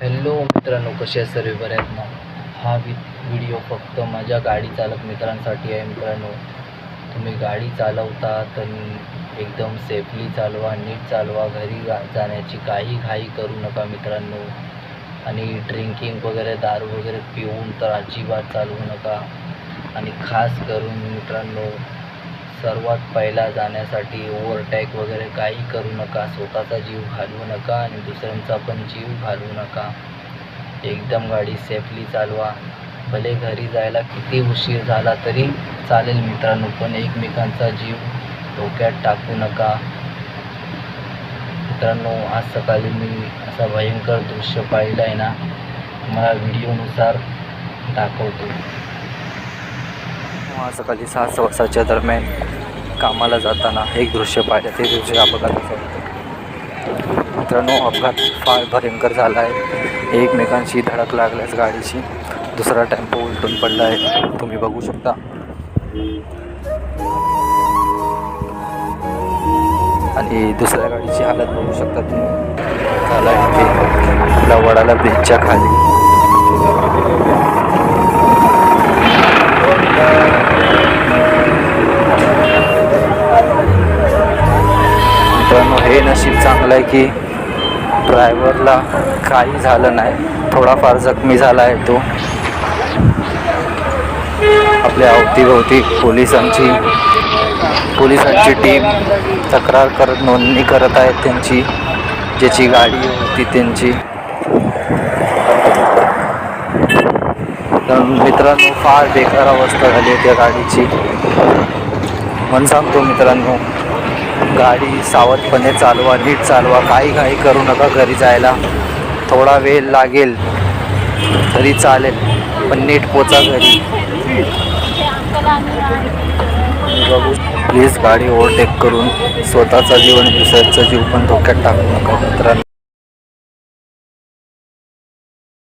Hello मित्रांनो, कसे आहेत सर्व? बरे आहेत ना? हा व्हिडिओ फक्त माझ्या गाडी चालक मित्रांसाठी आहे. मित्रांनो, तुम्ही गाडी चालवता तर एकदम सेफली चालवा, नीट चालवा. घरी जाण्याची काही घाई करू नका मित्रांनो. आणि ड्रिंकिंग वगैरे, दारू वगैरे पिऊन तर अजिबात चालवू नका. आणि खास करून मित्रांनो, सर्वात पहिला जाण्यासाठी ओव्हरटेक वगैरे काही करू नका. स्वतःचा जीव घालवू नका आणि दुसऱ्यांचा पण जीव घालवू नका. एकदम गाडी सेफली चालवा. भले घरी जायला किती उशीर झाला तरी चालेल मित्रांनो, पण एकमेकांचा जीव धोक्यात टाकू नका. मित्रांनो, आज सकाळी मी असा भयंकर दृश्य पाहिलं आहे ना, मला व्हिडिओनुसार दाखवतो. आज सकाळी 6:15च्या दरम्यान कामाला जाताना एक दृश्य पाहिलं. ते दृश्य अपघाताचं होतं. मित्रांनो, अपघात फार भयंकर झाला आहे. एकमेकांशी धडक लागल्यास गाडीची दुसरा टेम्पो उलटून पडला आहे. तुम्ही बघू शकता. आणि दुसऱ्या गाडीची हालत बघू शकता तुम्ही. झाला आहे ते आपल्या वडाला ब्रिजच्या खाली. मित्रांनो, हे नशीब चांगलं आहे की ड्रायव्हरला काही झालं नाही. थोडाफार जखमी झाला आहे तो. आपल्या अवतीभोवती पोलिसांची टीम तक्रार नोंदणी करत आहेत त्यांची, ज्याची गाडी होती त्यांची. तर मित्रांनो, फार बेकार अवस्था झाली आहे त्या गाडीची. म्हणून सांगतो मित्रांनो, गाडी सावधपणे चालवा, नीट चालवा. काही घाई करू नका. घरी जायला थोडा वेळ लागेल तरी चालेल, पण नीट पोचा घरी. बघू, प्लीज गाडी ओव्हरटेक करून स्वतःचा जीव आणि दुसऱ्याचा जीव पण धोक्यात टाकू नका मित्रांनो.